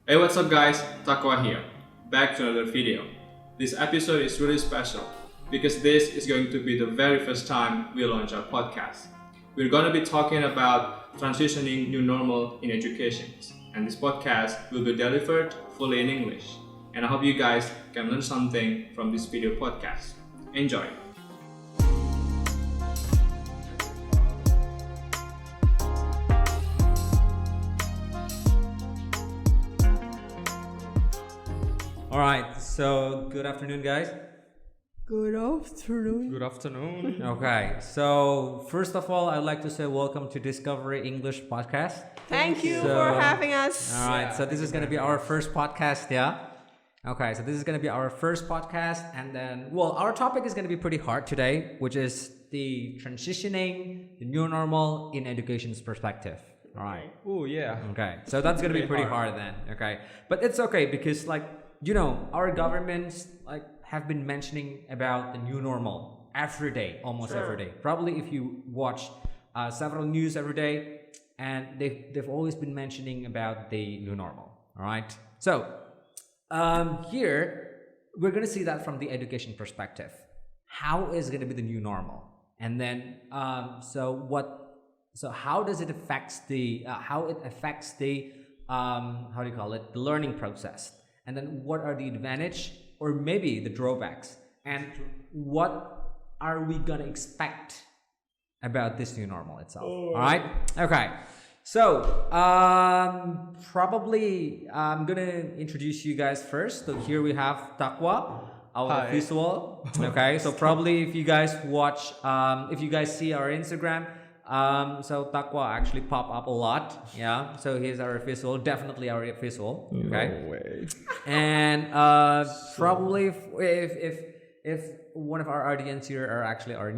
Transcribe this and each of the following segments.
Hey, what's up guys? Takwa here, back to another video. This episode is really special because this is going to be the very first time we launch our podcast. We're going to be talking about transitioning new normal in education, and this podcast will be delivered fully in English. And I hope you guys can learn something from this video podcast. Enjoy! Alright, so good afternoon, guys. Good afternoon. Good afternoon. Okay, so first of all, I'd like to say welcome to Discovery English Podcast. Thank you for having us. Alright, so this is going to be our first podcast, yeah? Okay, so this is going to be our first podcast, and then, well, our topic is going to be pretty hard today, which is the transitioning, the new normal in education's perspective. Alright. Oh, yeah. Okay, so that's going to be pretty hard then, okay? But it's okay because, like, you know, our governments have been mentioning about the new normal every day, almost every day. Probably if you watch several news every day, and they've always been mentioning about the new normal. All right. So here we're gonna see that from the education perspective. How is going to be the new normal? And then so how does it affects the how it affects the how do you call it, the learning process? And then what are the advantage or maybe the drawbacks? And what are we gonna expect about this new normal itself? All right. Okay. So probably I'm gonna introduce you guys first. So here we have Takwa, our visual. Okay. So probably if you guys watch, if you guys see our Instagram, so Takwa actually pop up a lot, yeah. So he's our visual, definitely our visual. Okay. No way. And probably if one of our audience here are actually our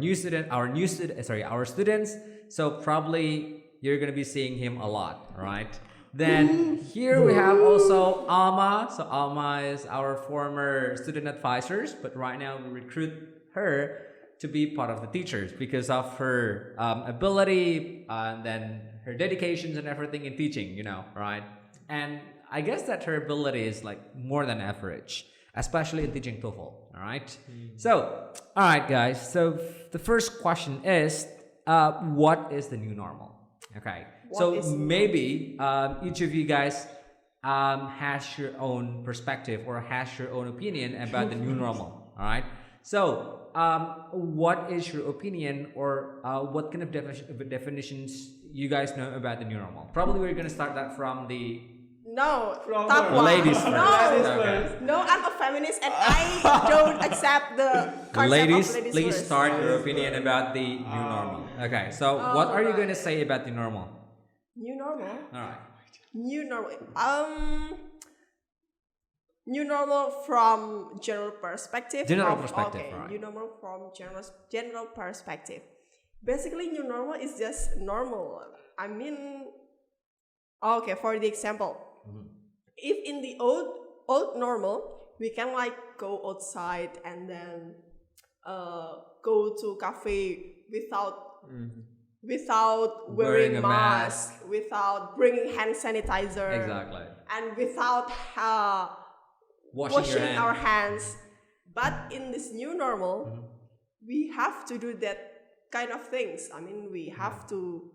students, so probably you're gonna be seeing him a lot, right? Then here we have also Alma. So Alma is our former student advisors, but right now we recruit her to be part of the teachers because of her ability and then her dedications and everything in teaching, you know, right? And I guess that her ability is like more than average, especially in teaching TOEFL, all right? So, all right, guys. So the first question is, what is the new normal? Okay. So maybe each of you guys has your own perspective or has your own opinion about the new normal, all right? So, what is your opinion or what kind of definitions you guys know about the new normal? Probably we're going to start that from the ladies first. No, I'm a feminist and I don't accept the concept ladies of ladies please first. start your opinion about the new normal. Okay, so what are you going to say about the normal? New normal? All right. New normal. New normal from general perspective. General perspective, Okay, right. new normal from general perspective. Basically, new normal is just normal. I mean, okay, for the example, if in the old normal, we can like go outside and then go to cafe without wearing a mask, without bringing hand sanitizer, Exactly. and without washing our hands. But in this new normal, we have to do that kind of things. I mean, we have to,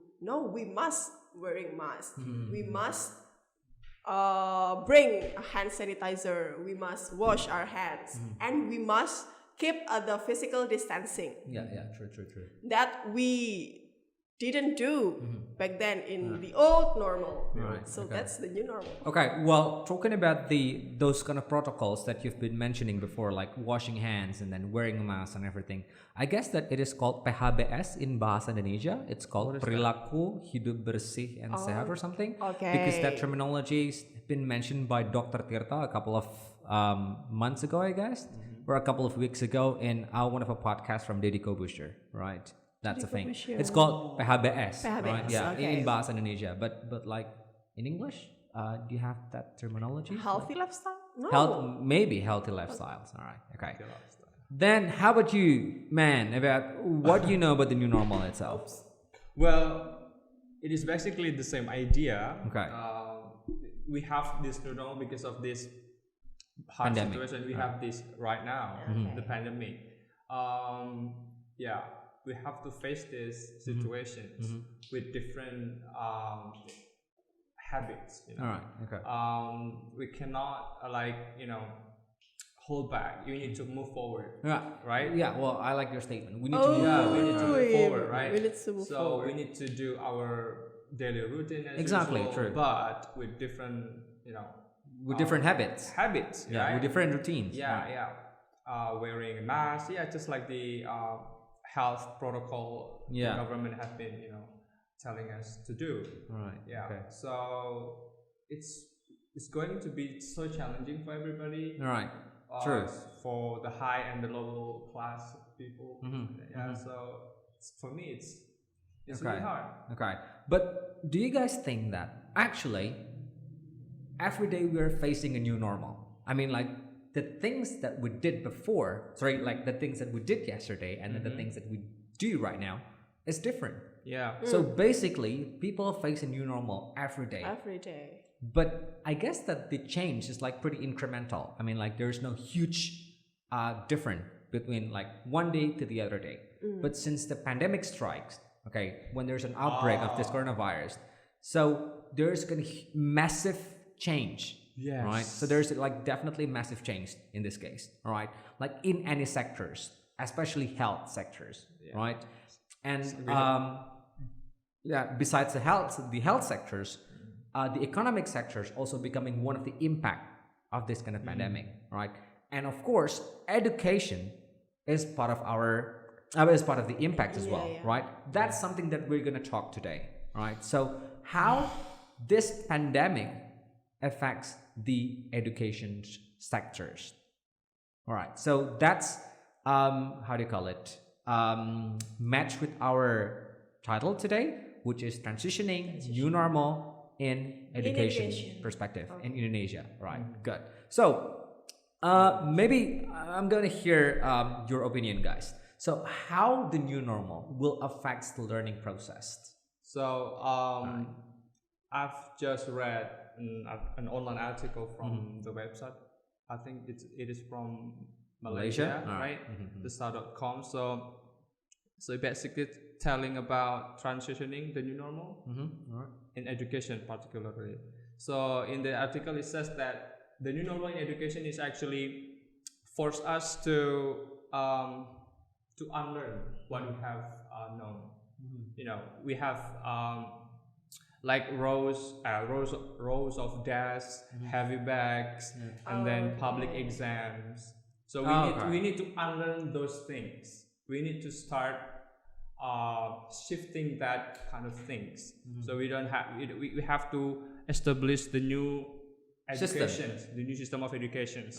we must wearing mask. We must bring a hand sanitizer. We must wash our hands. And we must keep the physical distancing. Yeah, true. That we didn't do back then in the old normal. Right, So okay. that's the new normal. Okay, well, talking about those kind of protocols that you've been mentioning before, like washing hands and then wearing a mask and everything, I guess that it is called PHBS in Bahasa Indonesia. It's called Perilaku Hidup Bersih and Sehat or something. Okay. Because that terminology has been mentioned by Dr. Tirta a couple of months ago, I guess, or a couple of weeks ago in one of a podcast from Deddy Kobusher, right? That's the thing. It's called PHBS, right? Yeah, okay. in Bahasa Indonesia. But like in English, do you have that terminology? Healthy lifestyle? No. Maybe healthy lifestyles. All right. Okay. Then how about you, man? About what do you know about the new normal itself? Well, it is basically the same idea. Okay. we have this new normal because of this hard Pandemic. situation we have this right now, the pandemic. Yeah, we have to face these situations with different habits. You know, All right. Okay. we cannot hold back. You need to move forward. Yeah. Right? Yeah. Well, I like your statement. We need to Oh, move Yeah, we forward. need to move forward, right? We need to move So forward. we need to do our daily routine as Exactly, usual, true. but with different, With different habits. habits. Yeah. Right? With different routines. Yeah, Right. yeah. Wearing a mask. Yeah, just like the health protocol the Yeah. government has been, telling us to do. Right. Yeah. Okay. So it's going to be so challenging for everybody. All right. True. For the high and the low class people. Yeah. So for me, it's Okay. really hard. Okay. But do you guys think that actually every day we're facing a new normal? I mean, like the things that we did before, like the things that we did yesterday and then the things that we do right now is different. Yeah. So basically, people face a new normal every day. Every day. But I guess that the change is like pretty incremental. I mean, like there's no huge difference between like one day to the other day. But since the pandemic strikes, okay, when there's an outbreak of this coronavirus, so there's gonna massive change. Yes. Right. So there's like definitely massive change in this case. All right. Like in any sectors, especially health sectors. Right. And besides the health sectors, the economic sectors also becoming one of the impact of this kind of pandemic, right? And of course, education is part of the impact as well, right? That's something that we're gonna talk today, right? So how this pandemic affects the education sectors. All right, so that's how do you call it? Match with our title today, which is transitioning new normal in education perspective in Indonesia. Right, good. So maybe I'm gonna hear your opinion, guys. So how the new normal will affect the learning process? So I've just read an online article from the website. I think it is from Malaysia, right? The star.com. So basically telling about transitioning the new normal in education particularly. So in the article it says that the new normal in education is actually force us to unlearn what we have known. We have like rows of desks, heavy bags, and then public exams. So we need to unlearn those things. We need to start shifting that kind of things. So we have to establish the new education, the new system of education.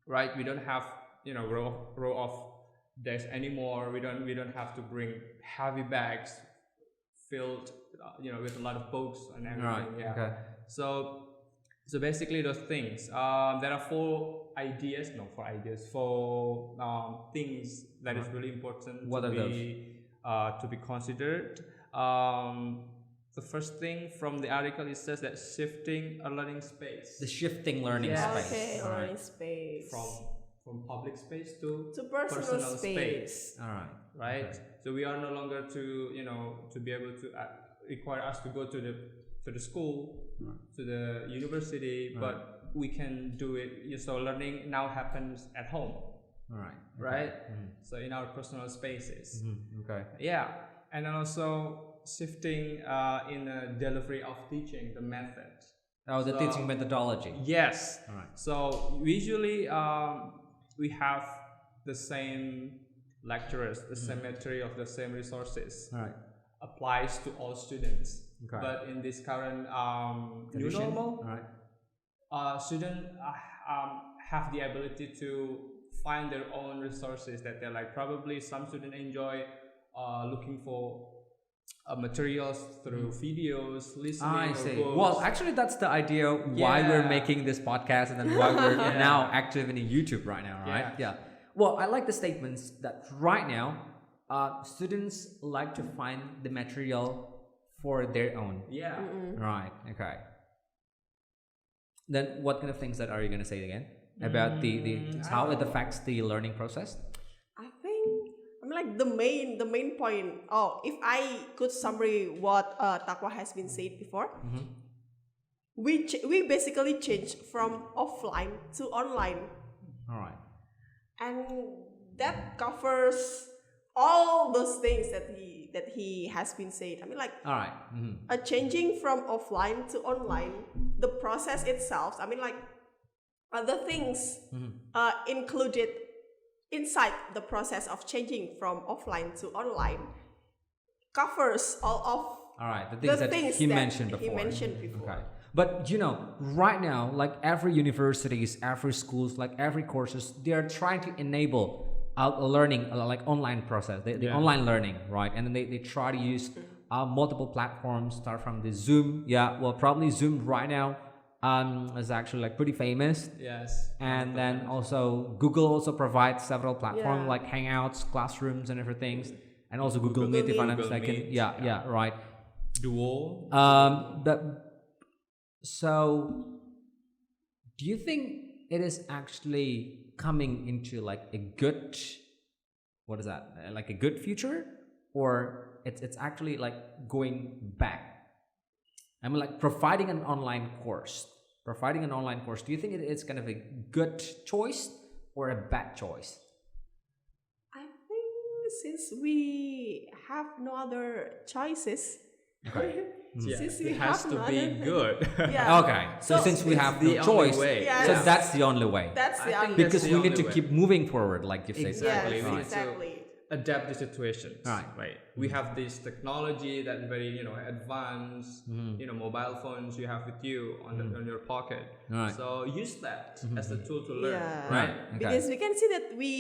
Right? We don't have row of desks anymore. We don't have to bring heavy bags filled with a lot of books and everything. So basically those things. There are four things that is really important to be considered. The first thing from the article, it says that shifting a learning space. The shifting learning space. Okay, learning space. From public space to personal space. All right. Right. Okay. So we are no longer to be able to require us to go to the school, to the university, but we can do it. So learning now happens at home. All right. Right. So in our personal spaces. Okay. Yeah, and then also shifting in the delivery of teaching, the method. Oh, the teaching methodology. Yes. All right. So usually we have the same lecturers, the same material, the same resources. All right. Applies to all students. Okay. But in this current new Condition? normal, All right. students have the ability to find their own resources that they like. Probably some students enjoy looking for materials through videos, listening. I see. Books. Well, actually, that's the idea why we're making this podcast and then why we're now active in YouTube right now, right? Yeah. Well, I like the statements that right now, students like to find the material for their own. Yeah. Right. Okay. Then what kind of things that are you going to say again about the how it affects the learning process? I think like the main point. Oh, if I could summary what Takwa has been said before, we basically changed from offline to online, All right. and that covers all those things that he has been said. I mean, like All right. a changing from offline to online, the process itself. I mean, like other things included inside the process of changing from offline to online covers all right, the of things that he mentioned before. He mentioned before. Okay. But right now, like every universities, every schools, like every courses, they are trying to enable learning, like online process, the online learning, right? And then they try to use multiple platforms, start from the Zoom. Yeah, well, probably Zoom right now is actually like pretty famous. Yes. And then also Google also provides several platforms Yeah. like Hangouts, Classrooms, and everything. And also Google Meet, if I'm not Google mistaken. Meet, Yeah, right. Duo. So do you think it is actually coming into like a good, what is that? Like a good future, or it's actually like going back? I mean, like providing an online course. Do you think it's kind of a good choice or a bad choice? I think since we have no other choices, Okay. since we it has have to no be other- good. Yeah. Okay. So since we it's have the no only choice, way. Yeah. so Yes. that's the only way. That's I the think only. Because the we need only to way. keep moving forward, like you say. Exactly. Yes, We need exactly. to adapt the situations. Right. We have this technology that very advanced. Mobile phones you have with you on your pocket. Right. So use that as a tool to learn. Yeah. Right. Okay. Because we can see that we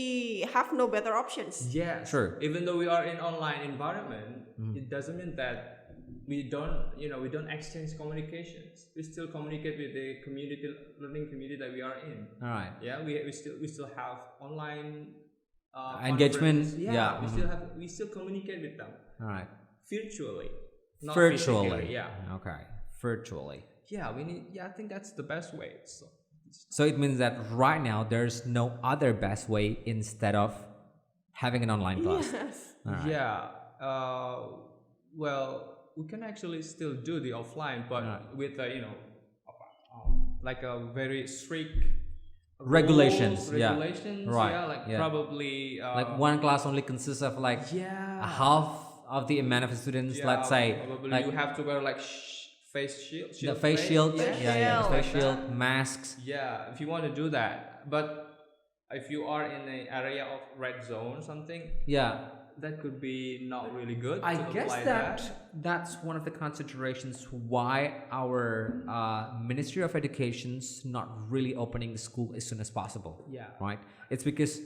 have no better options. Yeah. Sure. Even though we are in online environment, it doesn't mean that we don't exchange communications. We still communicate with the learning community that we are in. All right. Yeah, we still have online Engagement. conference. Yeah. We still communicate with them All right. virtually, not Virtually. physically. Yeah. Okay. Virtually. Yeah, we need. Yeah, I think that's the best way. So it means that right now there's no other best way instead of having an online class. Yes. All right. Yeah. Well, we can actually still do the offline, but with like a very strict Regulations. rules, Yeah. regulations. Right. Yeah, like Yeah. probably Like one class only consists of like a half of the amount of students. Yeah, Let's say probably like you have to wear like face shield. the face shield. Face Yeah. shield. Face shield, masks. Yeah, if you want to do that, but if you are in an area of red zone, something Yeah. that could be not really good. I to guess apply that's one of the considerations why our Ministry of Education's not really opening the school as soon as possible. Yeah. Right. It's because,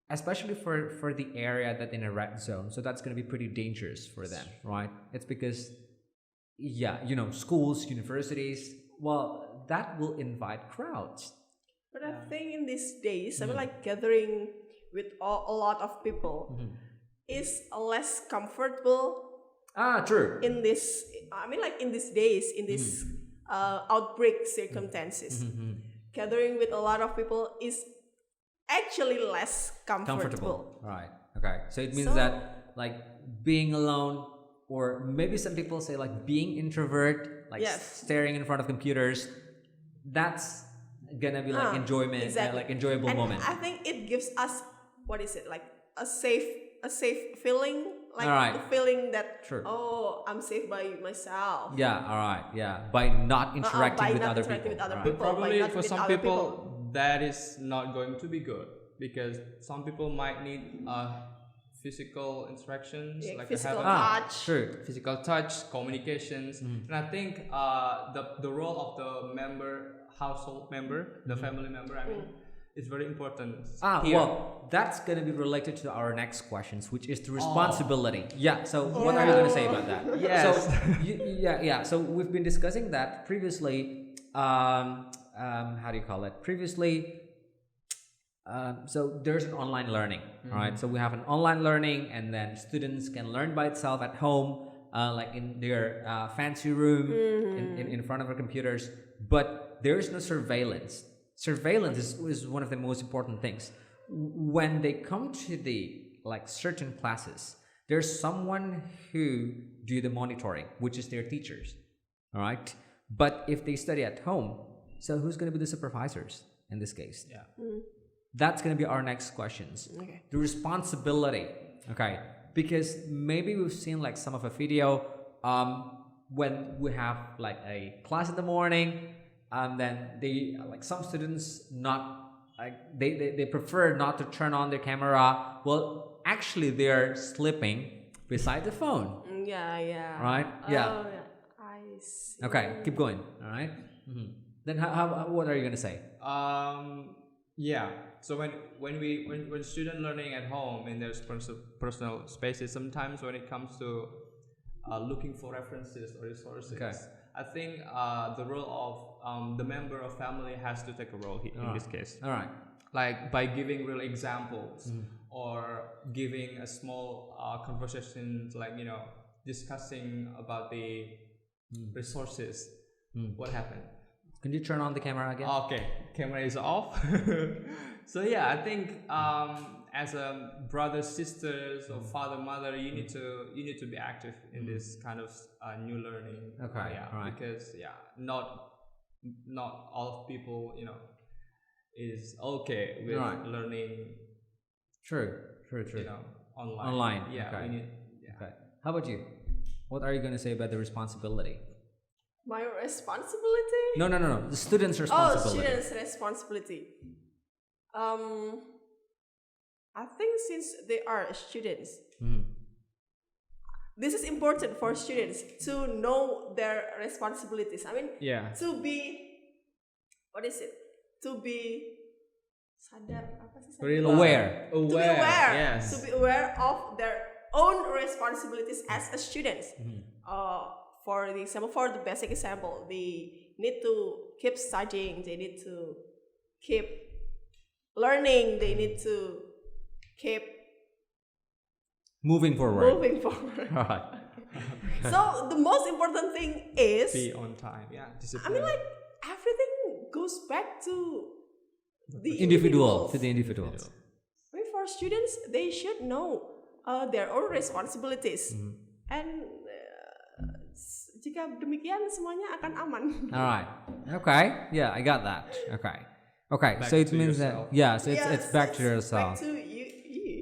especially for the area that in a red zone, so that's going to be pretty dangerous for them. Right. It's because, schools, universities, well, that will invite crowds. But I think in these days, I mean, like gathering with a lot of people is less comfortable True. in this. I mean, like in these days, in this outbreak circumstances, gathering with a lot of people is actually less comfortable. Right. Okay. So it means So- that like being alone, or maybe some people say like being introvert, like Yes. staring in front of computers, that's gonna be like enjoyment, exactly. like enjoyable And moment. I think it gives us, what is it, like a safe feeling, like Alright. the feeling that Sure. I'm safe by myself. Yeah. All right. Yeah. By not interacting by with not other interacting people. with other Right. people. But probably not for with some other people, that is not going to be good, because some people might need physical interactions, Yeah, like physical have touch. True. physical touch, communications, and I think the role of the household member, the family member, I mean, is very important. here. Well, that's gonna be related to our next questions, which is the responsibility. Yeah. So what are you gonna say about that? Yes. So yeah. So we've been discussing that previously. How do you call it? Previously. So there's an online learning, right? So we have an online learning, and then students can learn by itself at home, like in their fancy room, in front of their computers. But but there is no surveillance. Surveillance is one of the most important things. When they come to the like certain classes, there's someone who do the monitoring, which is their teachers. All right. But if they study at home, so who's going to be the supervisors in this case? Yeah. That's going to be our next questions. Okay. The responsibility. Okay. Because maybe we've seen like some of a video when we have like a class in the morning, and then they like some students not like they prefer not to turn on their camera. Well, actually they're sleeping beside the phone. Yeah. Right? Yeah. Oh, yeah. I see. Okay, keep going. All right. Then how what are you gonna say? Yeah. So when student learning at home in their personal spaces, sometimes when it comes to looking for references or resources, Okay. I think the role of the member of family has to take a role in this case. All right. Like by giving real examples or giving a small conversation, like discussing about the resources. What happened? Can you turn on the camera again? Okay, camera is off. So yeah, I think as a brothers, sisters, or father, mother, you need to be active in this kind of new learning. Okay, Yeah, right. because not all of people is okay with Right. learning. True. Online. Online. Yeah, Okay. we need. Yeah. Okay. How about you? What are you going to say about the responsibility? My responsibility? No. The student's responsibility. Oh, students' responsibility. I think since they are students, this is important for students to know their responsibilities. I mean, Yeah. to be, what is it? To be sadar, apa sih sadar? Aware. To be aware. Yes. To be aware of their own responsibilities as a student. For the basic example, they need to keep studying, they need to keep learning, they need to keep Moving forward. All Right. So the most important thing is, Be on time. Yeah. I Discipline. mean, like everything goes back to the Individual. individuals. To the individuals. I mean, for students, they should know their own responsibilities, and jika demikian semuanya akan aman. All right. Okay. Yeah, I got that. Okay. Back So it to means yourself. that it's back to yourself. Back to you.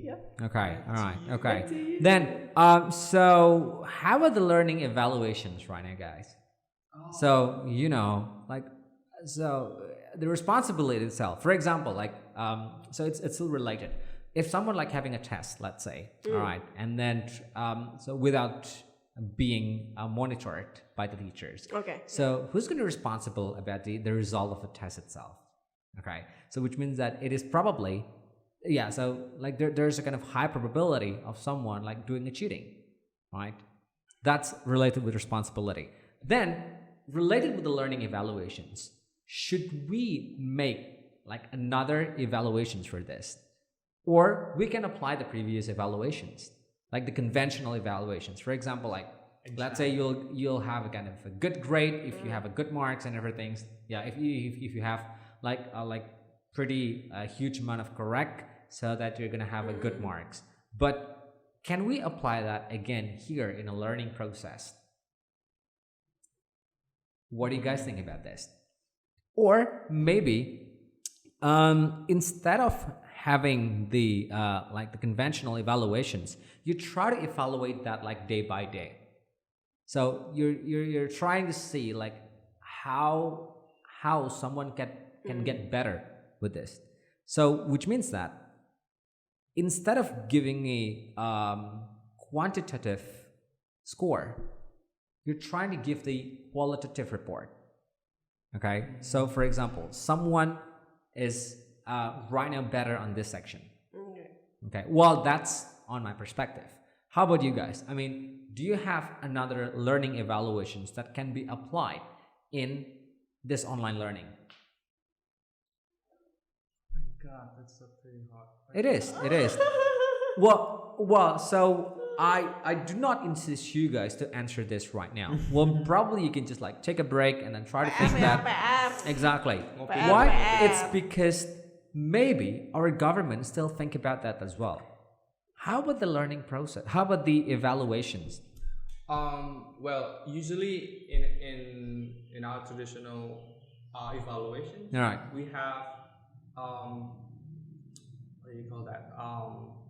Yeah. Okay. All right. Okay. Back to you. Then so how are the learning evaluations right now, guys? So so the responsibility itself. For example, like so it's still related. If someone like having a test, let's say, all right, and then so without being monitored by the teachers. Okay. So who's going to be responsible about the result of the test itself? Okay. So which means that it is probably, so like there's a kind of high probability of someone like doing a cheating, right? That's related with responsibility. Then related with the learning evaluations, should we make like another evaluations for this? Or we can apply the previous evaluations, like the conventional evaluations. For example, like let's say you'll have a kind of a good grade if you have a good marks and everything. Yeah, if you have like pretty huge amount of correct, so that you're gonna have a good marks. But can we apply that again here in a learning process? What do you guys think about this? Or maybe instead of having the like the conventional evaluations, you try to evaluate that like day by day. So you're trying to see like how someone can get better with this. So which means that instead of giving a quantitative score, you're trying to give the qualitative report. Okay, so for example, someone is right now better on this section. Okay, well, that's on my perspective. How about you guys? I mean, do you have another learning evaluations that can be applied in this online learning? God, that's so pretty hard. It is. Well, so I do not insist you guys to answer this right now. Well, probably you can just like take a break and then try to think that. Exactly. Why? It's because maybe our government still think about that as well. How about the learning process? How about the evaluations? Well, usually in our traditional evaluation, All right. we have what do you call that?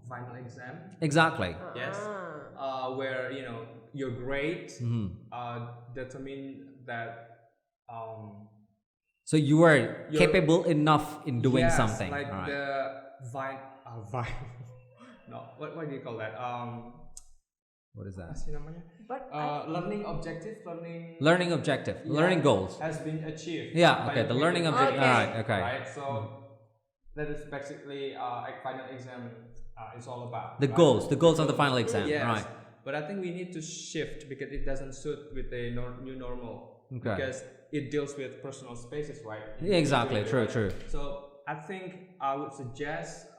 Final exam. Exactly. Yes. Where your grade determine that. So you were capable enough in doing Yes, something. like All right. the no, what do you call that? What is that? Apa sih namanya? But Learning objective, Learning objective, learning goals. has been achieved. Yeah. by Okay. The learning grade. objective. Okay. All right. Okay. Right. So that is basically final exam is all about. The right? goals. The goals of the final exam. Yes. Right. But I think we need to shift because it doesn't suit with the new normal. Okay. Because it deals with personal spaces, right? Yeah, exactly. Individually, True. right? True. So I think I would suggest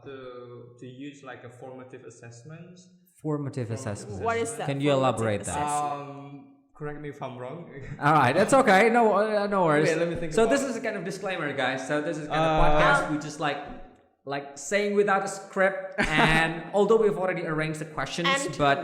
to use like a formative assessment. Formative assessment. what is that? Can you formative elaborate that? assessment? Correct me if I'm wrong. All right, that's okay. No, no worries. Wait, let me think So about this is a kind of disclaimer, guys. So this is kind of podcast. We just like saying without a script, and although we've already arranged the questions, And- but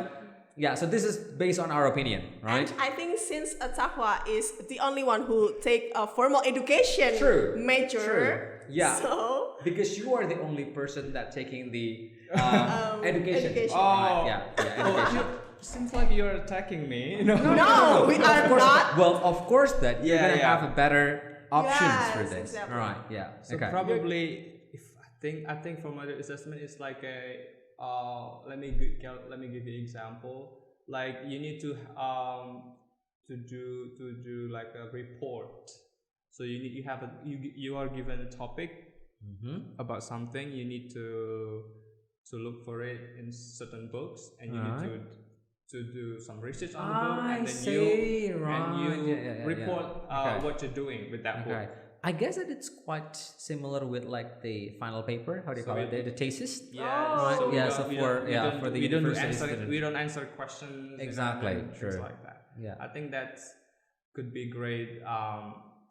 yeah. So this is based on our opinion, right? And I think since Takwa is the only one who take a formal education True. major, True. Yeah. So Because you are the only person that taking the education. education. Right, yeah, education. Seems like you're attacking me. No. no, we are Of course, not. well, of course that you're Yeah, gonna yeah. have a better options for Yes, this. exactly. All right, yeah. So okay. probably, if I think formative assessment is like a let me give you an example. Like you need to do like a report. So you are given a topic about something. You need to look for it in certain books, and you need to do some research on the book, and then you report what you're doing with that book. Okay. I guess that it's quite similar with like the final paper. How do you call it? The thesis. Yeah. Right. So Yeah. So for the university we student. don't answer questions. Exactly, And true. things like that. Yeah. I think that could be great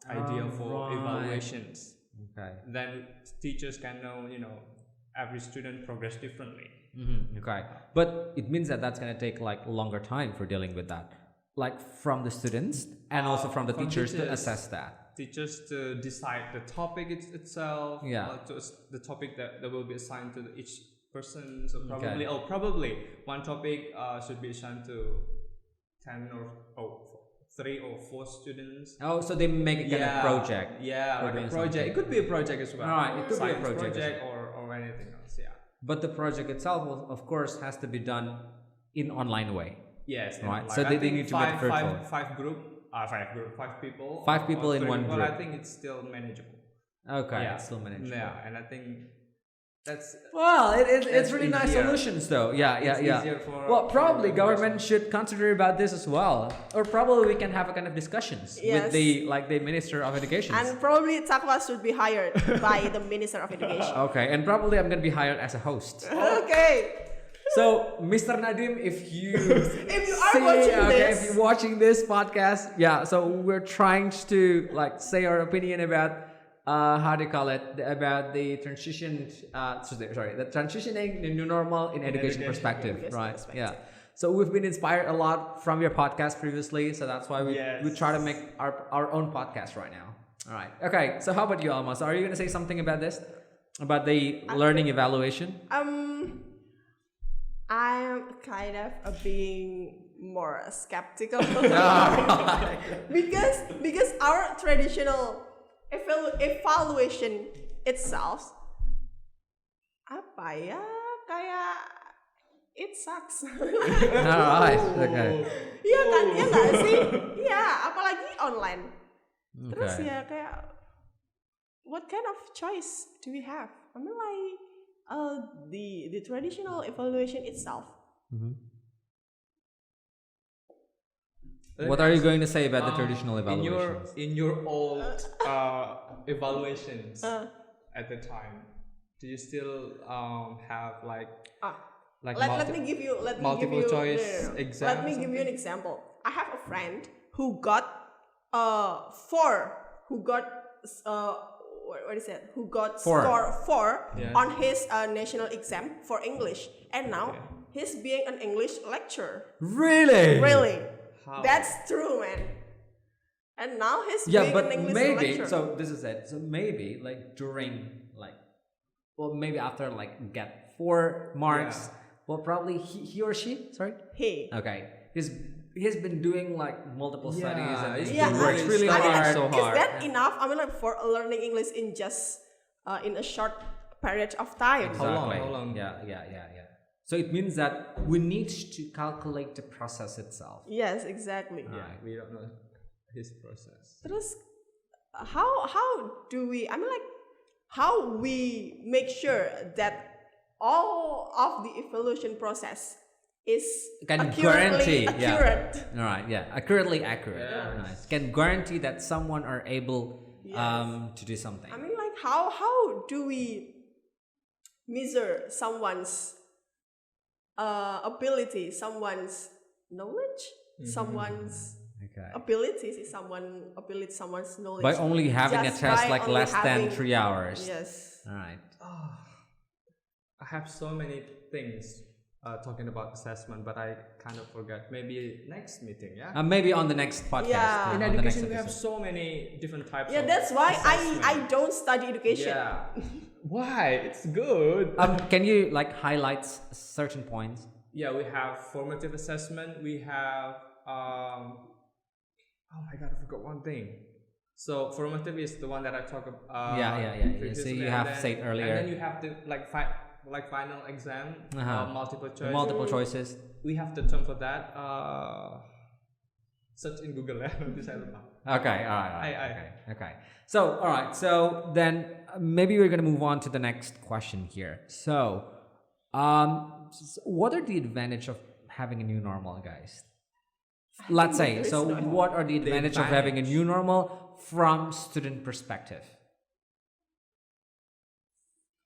idea for right. evaluations. Okay. Then teachers can know, every student progress differently. Okay. But it means that that's gonna take like longer time for dealing with that, like from the students and also from the from teachers to teachers. assess that. Teachers to decide the topic itself. Yeah. The topic that will be assigned to each person. So probably one topic should be assigned to 10 or 3 or 4 students. Oh, so they make a kind of project. Yeah, for like doing a project. something. It could be a project as well. Right, it could be a Science project as or anything else. Yeah. But the project itself, of course, has to be done in online way. Yes. Right, and so I they think need to make it virtual. five people. 5 people in 30, one Well, group. I think it's still manageable. Okay, Yeah. it's still manageable. Yeah, and I think that's Well, it's It's really nice easier. solutions though. Yeah, It's yeah. easier for- Well, probably for government should consider about this as well, or probably we can have a kind of discussions with Yes. the Minister of Education. And probably Takwa should be hired by the Minister of Education. Okay, and probably I'm gonna be hired as a host. Okay. So, Mr. Nadim, if you If you are watching this. if you're watching this podcast, yeah. So we're trying to like say our opinion about how do you call it, about the transition. The transitioning the new normal in education perspective, Education right? perspective. Yeah. So we've been inspired a lot from your podcast previously, so that's why we Yes. try to make our own podcast right now. All right. Okay. So how about you, Alma? So are you gonna say something about this, about the learning evaluation? I'm kind of being more skeptical because our traditional evaluation itself apa ya kayak it sucks. Alright, okay. Iya kan, iya nggak sih? Iya, apalagi online. Terus Okay. ya kayak what kind of choice do we have? I mean like the traditional evaluation itself. What are you going to say about the traditional evaluations? In your old evaluations at the time, do you still have like Like let me give you multiple choice exam. Let me give you an example. I have a friend who got what is it? Who got score 4 on his national exam for English, and now he's being an English lecturer. Really? Really? How? That's true, man. And now he's being an English lecturer. So this is it. So maybe like during maybe after get 4 marks. Well, probably he or she. Sorry. He. Okay. He's been doing multiple studies and he's Yeah, been worked really hard. So hard. Is that enough? I mean, for learning English in just in a short period of time. Exactly. How long? Yeah. So it means that we need to calculate the process itself. Yes, exactly. Yeah, we don't know his process. Terus, how do we? I mean, how we make sure that all of the evaluation process is Can accurately guarantee, accurate. All right, accurately accurate. Yes. Nice. Can guarantee that someone are able Yes. to do something. I mean, how do we measure someone's ability, someone's knowledge, someone's Okay. abilities, someone's knowledge By only having a just test by only less than having- 3 hours. Yes. All right. I have so many things talking about assessment, but I kind of forgot. Maybe next meeting, yeah? Maybe on the next podcast. Yeah. In on the next education, we have episode. so many different types Yeah, of that's why assessment. I don't study education. Yeah. Why? It's good. Can you highlight certain points? Yeah, we have formative assessment. We have oh my god, I forgot one thing. So formative is the one that I talked about. Yeah. So previously, you and have then- said earlier. And then you have the final exam, multiple choice. Multiple choices. We have the term for that. Search in Google ya. Nanti saya lupa. Okay. All right. I. Okay. So all right. So then maybe we're gonna move on to the next question here. So, what are the advantage of having a new normal, guys? Let's say. So, what are the advantage of having a new normal from student perspective?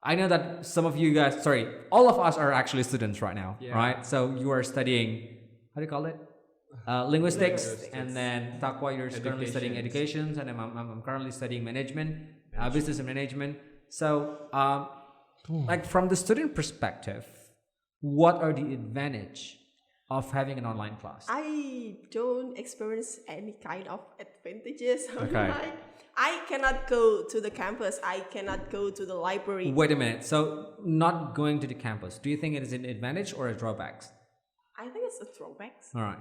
I know that some of you guys, all of us are actually students right now, right? So you are studying, how do you call it? Linguistics, and then Takwa, you're currently studying education, and I'm currently studying management, business and management. So, from the student perspective, what are the advantage of having an online class? I don't experience any kind of advantages. Okay. I cannot go to the campus. I cannot go to the library. Wait a minute. So, not going to the campus, do you think it is an advantage or a drawback? I think it's a drawback. All right.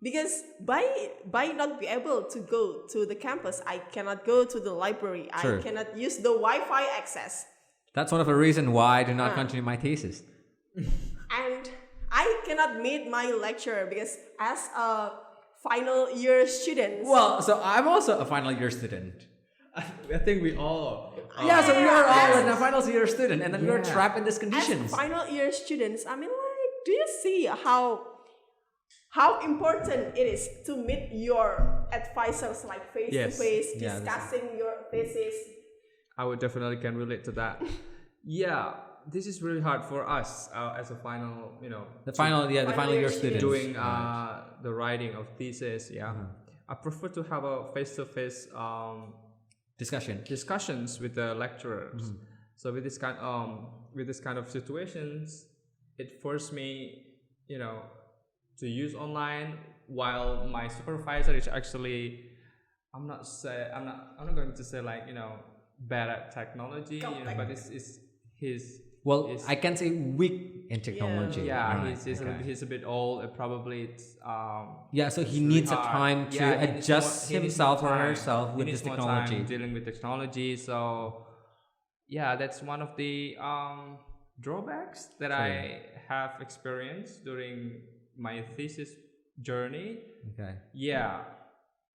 Because by not be able to go to the campus, I cannot go to the library. Sure. I cannot use the Wi-Fi access. That's one of the reasons why I do not continue my thesis. And I cannot meet my lecturer because as a final year student. Well, so I'm also a final year student. I think we all. Yeah, so we are all in a final year student, and then we're trapped in these As conditions. final year students, I mean, do you see how important it is to meet your advisors face to face, discussing your thesis? I would definitely can relate to that. Yeah, this is really hard for us as a final, The final year student doing the writing of thesis. Yeah, I prefer to have a face-to-face discussions with the lecturers. So with this kind of situations, it forced me, to use online, while my supervisor is actually, I'm not going to say bad at technology, but it's his. Well, I can say weak in technology. Yeah, Right. he's a bit old. Probably it's so he it's needs really a hard. time to Yeah, he needs adjust more- he needs himself more or time. herself He with needs this more technology. time dealing with technology. So yeah, that's one of the drawbacks that I have experienced during my thesis journey. Okay. Yeah.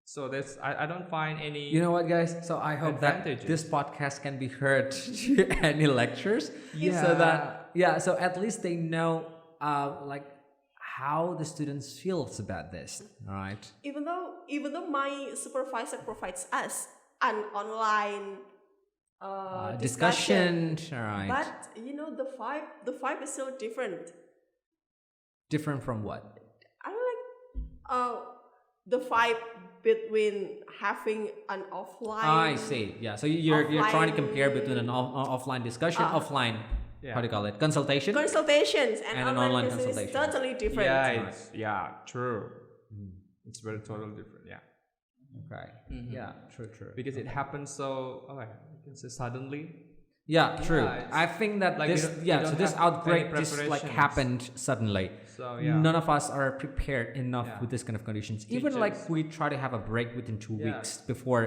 So that's I don't find any. You know what, guys? So I hope that Advantages. this podcast can be heard to any lectures. Yeah. So that so at least they know how the students feels about this. All right. Even though my supervisor provides us an online Discussion. All right. but the vibe is still different. Different from what? I like the vibe between having an offline. I see. Yeah. So you're trying to compare between an offline discussion, offline, Yeah. how do you call it, consultation, consultations and and an online online consultation is consultation. totally different. Yeah, true. It's very totally different. Yeah, Okay. Yeah. True. because it happens so you can say suddenly. Yeah. True. it's I think that like you this don't- you so don't this have outbreak any just like preparations. happened suddenly. So yeah, None of us are prepared enough Yeah. with this kind of conditions. Even like Teachers. we try to have a break within 2 Yeah. weeks before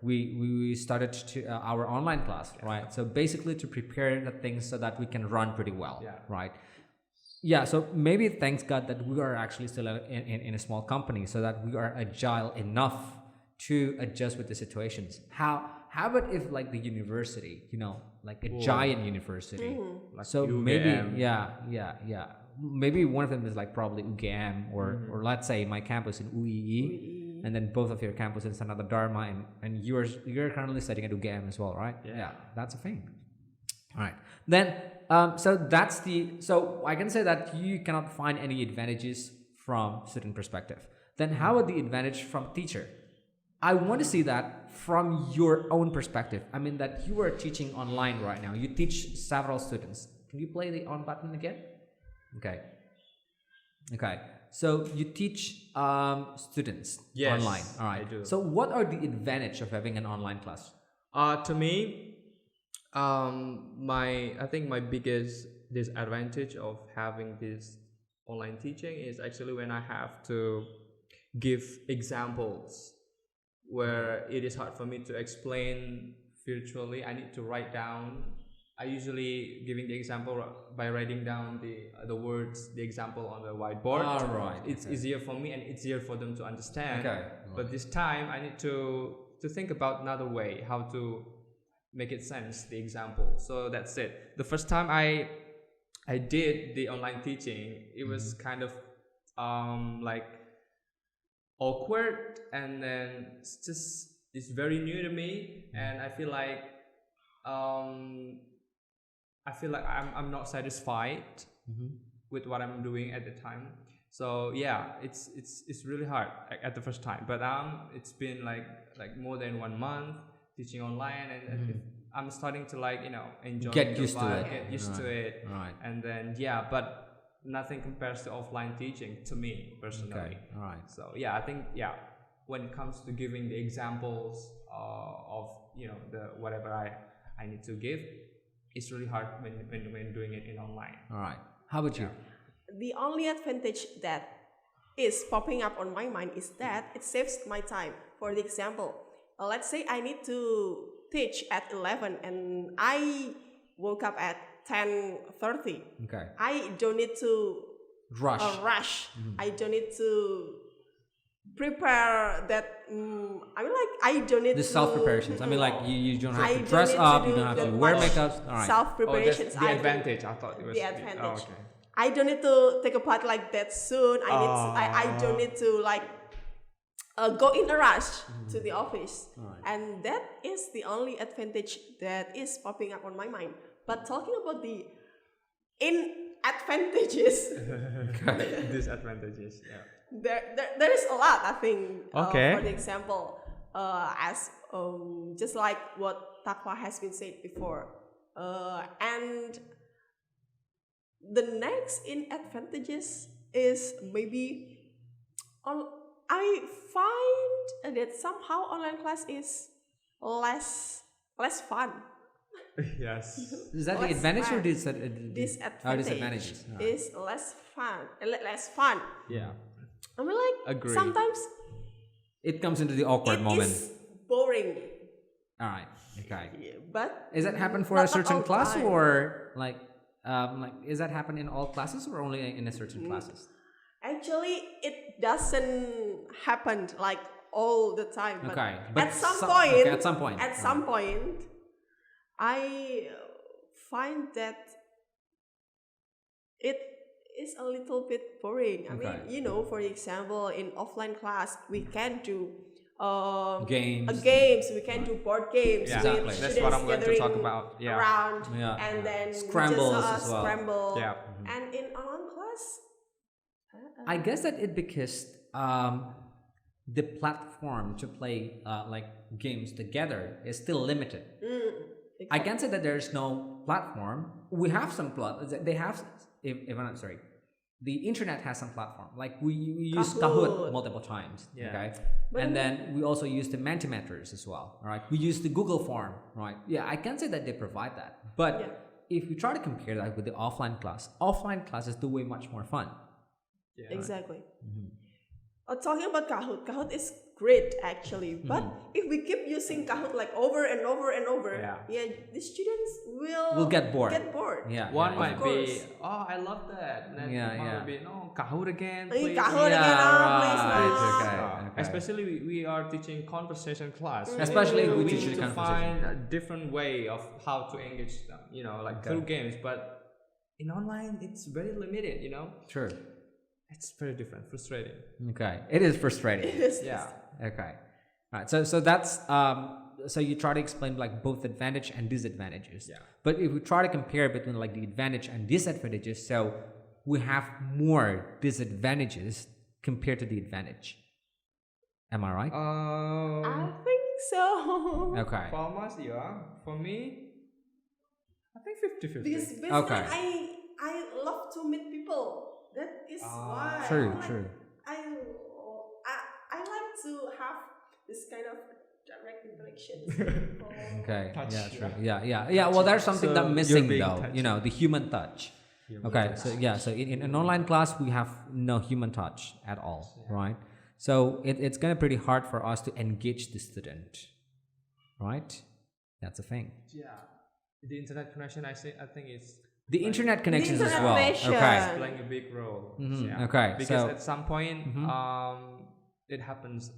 we started to our online class, right? So basically to prepare the things so that we can run pretty well, Yeah. right? Yeah. So maybe thanks God that we are actually still in a small company, so that we are agile enough to adjust with the situations. How about if like the university, like a giant university? like So UGM. maybe yeah. Maybe one of them is like probably UGM or let's say my campus in UII, and then both of your campus is another Dharma, and you're currently studying at UGM as well, right? Yeah. That's a thing. All right. Then so I can say that you cannot find any advantages from student perspective. Then how about the advantage from teacher? I want to see that from your own perspective. I mean that you are teaching online right now. You teach several students. Can you play the on button again? Okay. So you teach students Yes, online. All right. I do. So what are the advantage of having an online class? To me, I think my biggest disadvantage of having this online teaching is actually when I have to give examples where it is hard for me to explain virtually. I need to write down. I usually giving the example by writing down the words, the example on the whiteboard. All right. It's easier for me and easier for them to understand. Okay. But this time I need to think about another way how to make it sense, the example. So that's it. The first time I did the online teaching, it was kind of like awkward, and then it's very new to me, and I feel like I'm not satisfied with what I'm doing at the time. So yeah, it's really hard at the first time, but it's been like more than 1 month teaching online, and I'm starting to enjoy Get the used to vibe, it. get used to it, Right. and then but nothing compares to offline teaching to me personally. Okay. All right. So yeah, I think when it comes to giving the examples of the whatever I need to give, it's really hard when doing it in online. All right. How about you? The only advantage that is popping up on my mind is that it saves my time. For the example, let's say I need to teach at 11 and I woke up at 10:30. Okay. I don't need to Rush. rush. I don't need to prepare that. I don't need The to self preparations. I mean, like you don't have I to don't dress need to up. You do don't have to that wear much makeup. All right. self Oh, that's preparations. the advantage. I thought it was the advantage. Oh, okay. I don't need to take a part like that soon. I don't need to go in a rush to the office. Right. And that is the only advantage that is popping up on my mind. But talking about the advantages, Disadvantages. Yeah. there is a lot, I think. Okay. For the example, as just like what Takwa has been said before, and the next advantages is maybe I find that somehow online class is less fun. Yes. Is that the Less advantage or fun. disadvantages? Disadvantage All right. is less fun. Yeah. I mean, like Agree. sometimes It comes into the awkward it moment. is boring. All right. Okay. Yeah, but Is that happen for Not a certain all class time. or like is that happen in all classes or only in a certain classes? actually it doesn't happen like all the time. But Okay. at some so- point, okay, at some point. at some point, I find that it is a little bit boring. I Okay. mean, for example, in offline class, we can do Games. games. We can do board games. Yeah, Exactly. With That's what I'm going to talk gathering about. Yeah. Around, Yeah. and then Scrambles just, as well. Scramble. Yeah. And in online class, I guess that it because the platform to play like games together is still limited. I can say that there's no platform. We have some they have, if I'm not sorry, the internet has some platform. Like we use Kahoot multiple times. Yeah. Okay. And then we also use the Mentimeters as well. Right. We use the Google form. Right. Yeah, I can say that they provide that. But if we try to compare that with the offline classes do way much more fun. Yeah. Exactly. Talking about Kahoot is great actually. But if we keep using Kahoot like over and over and over, the students will get bored. Yeah. One might be, oh, I love that. And then one might be, no, Kahoot again, please. Kahoot again, please. Okay. Especially we are teaching conversation class. Especially we need to find a different way of how to engage them, like through games. But in online, it's very limited, Sure. It's very different, frustrating. Okay, it is frustrating. Yeah. Okay. All right. So that's so you try to explain like both advantage and disadvantages. Yeah. But if we try to compare between like the advantage and disadvantages, so we have more disadvantages compared to the advantage. Am I right? I think so. Okay. For almost, yeah. For me, I think 50-50. Because basically, I love to meet people. That is why. True. I like to have this kind of direct interaction. Okay. Touch, Yeah. True. Yeah. Well, there's something that missing though. Touched. The human touch. So in an online class we have no human touch at all, right? So it's gonna be pretty hard for us to engage the student, right? That's the thing. Yeah. The internet connection, I think it's the internet connections as well. Connection. Okay. It's playing a big role. Yeah. Okay. Because so, at some point, it happens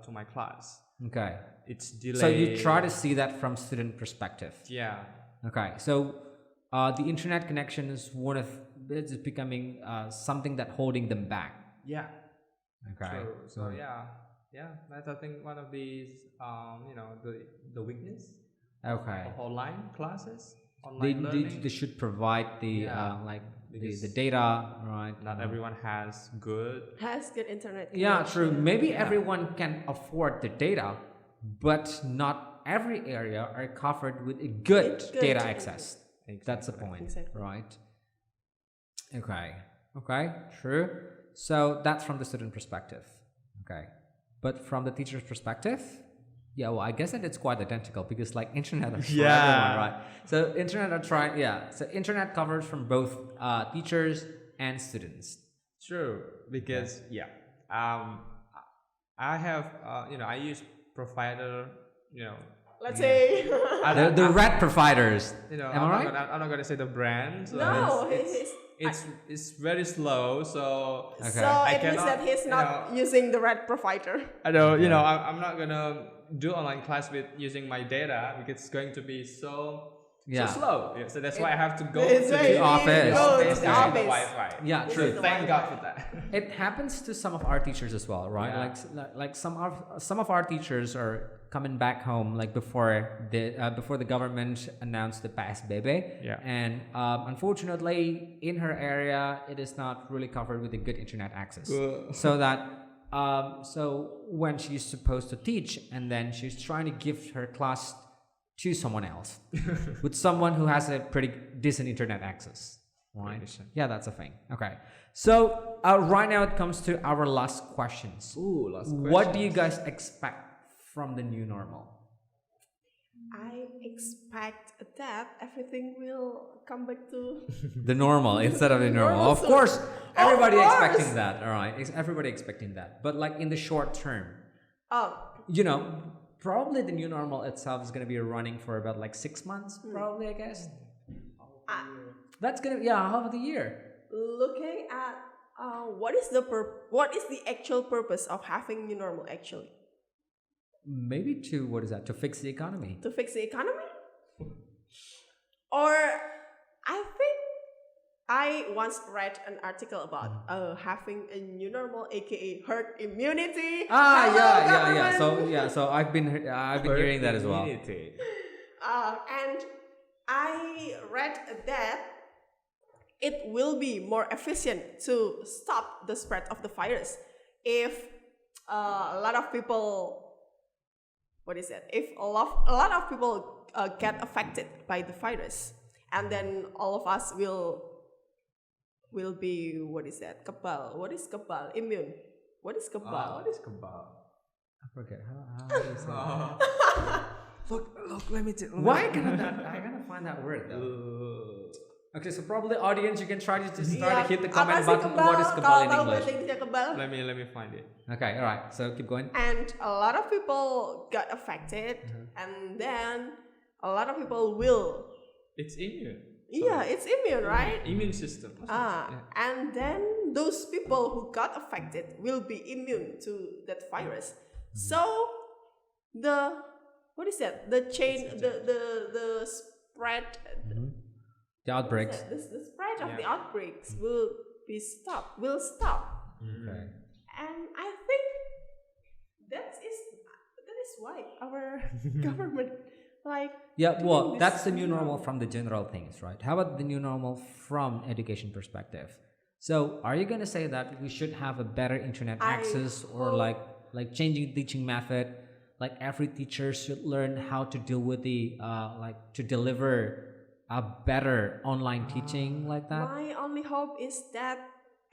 to my class. Okay. It's delayed. So you try to see that from student perspective. Yeah. Okay. So the internet connection is it's becoming something that holding them back. Yeah. Okay. True. So yeah, that's I think one of these the weakness. Okay. Of online classes. Online learning. They should provide the the data, right? Not everyone has good internet connection. Yeah, true. Maybe everyone can afford the data, but not every area are covered with a good data access. Exactly. That's the point, exactly. Right? Okay, true. So that's from the student perspective. Okay, but from the teacher's perspective, yeah, well, I guess that it's quite identical because like internet are for everyone, right? So internet covers from both teachers and students. True, because I have I use provider, Let's say the red providers. Am I right? I'm not gonna say the brand. So no, it's very slow, so it means that he's not using the red provider. I know, I'm not gonna do online class with using my data because it's going to be so slow. Yeah, so that's why I have to go to the office. The Wi-Fi. Yeah, true. Thank God for that. It happens to some of our teachers as well, right? Yeah. Like some of our teachers are coming back home like before the government announced the PSBB. Yeah. And unfortunately, in her area, it is not really covered with a good internet access. So that so when she's supposed to teach and then she's trying to give her class to someone else with someone who has a pretty decent internet access, right? Yeah, that's a thing. Okay, so right now it comes to our last questions. Last question. What do you guys expect from the new normal? I expect that everything will come back to the normal instead of the normal. Of course, everybody expecting that. All right, everybody expecting that. But like in the short term, probably the new normal itself is going to be running for about like 6 months. Probably, I guess. That's gonna half of the year. Looking at what is the actual purpose of having new normal actually? Maybe to fix the economy. To fix the economy? Or I think I once read an article about having a new normal, aka herd immunity. So I've been hearing that as well. And I read that it will be more efficient to stop the spread of the virus. If a lot of people, if a lot of people get affected by the virus, and then all of us will be kebal. What is kebal? Immune. What is kebal? What is kebal? I forget how do you say that? Look, let me tell. Why can't I gotta find that word though? Okay, so probably audience, you can try to just start to hit the comment button. What is kebal in English? Let me find it. Okay, all right. So keep going. And a lot of people got affected, and then a lot of people will. It's immune. Yeah, it's immune, right? Immune system. And then those people who got affected will be immune to that virus. So the chain, the spread, the outbreaks. the spread of the outbreaks will stop. Okay. And I think that is why our government that's the new normal from the general things, right? How about the new normal from education perspective? So are you going to say that we should have a better internet access, or like changing teaching method? Like every teacher should learn how to deal with the to deliver a better online teaching like that? My only hope is that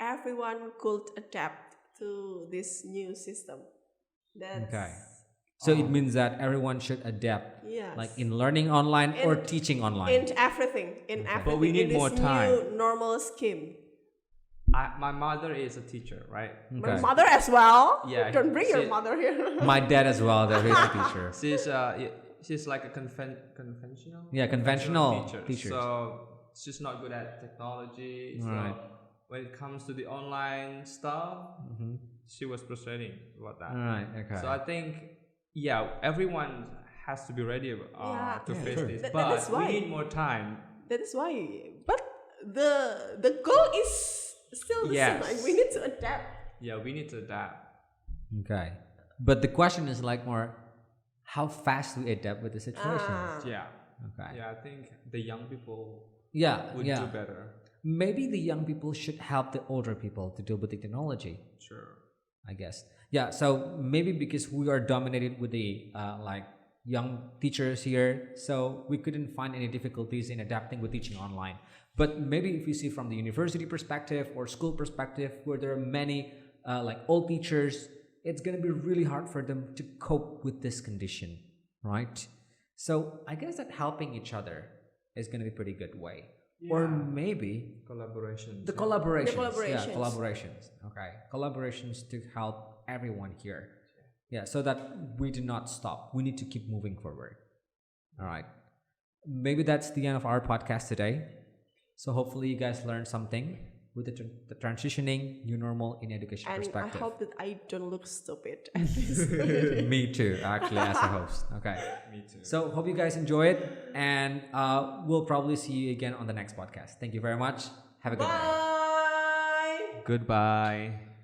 everyone could adapt to this new system. Okay. So it means that everyone should adapt, like in learning online or teaching online. In everything. But we need more time. New normal scheme. My mother is a teacher, right? Okay. My mother as well. Yeah. Don't bring your mother here. My dad as well. That is a teacher. She's like a conventional. Yeah, conventional teacher. So she's not good at technology. So when it comes to the online stuff, she was frustrating about that. Right. Okay. So I think everyone has to be ready to face this, but we need more time. That is why. But the goal is still the same. Like, we need to adapt. Yeah, we need to adapt. Okay. But the question is like more, how fast we adapt with the situation. Yeah. Okay. Yeah, I think the young people would do better. Maybe the young people should help the older people to deal with the technology. Sure. I guess. Yeah. So maybe because we are dominated with the young teachers here, so we couldn't find any difficulties in adapting with teaching online. But maybe if you see from the university perspective or school perspective, where there are many old teachers, it's going to be really hard for them to cope with this condition, right? So I guess that helping each other is going to be a pretty good way. Yeah. Or maybe collaborations. The collaborations. Yeah, collaborations. Okay. Collaborations to help everyone here. Yeah, so that we do not stop. We need to keep moving forward. All right. Maybe that's the end of our podcast today. So hopefully you guys learned something with the transitioning new normal in education perspective. And I hope that I don't look stupid. Me too, actually, as a host. Okay. Me too. So hope you guys enjoy it, and we'll probably see you again on the next podcast. Thank you very much. Have a good night. Bye. Goodbye.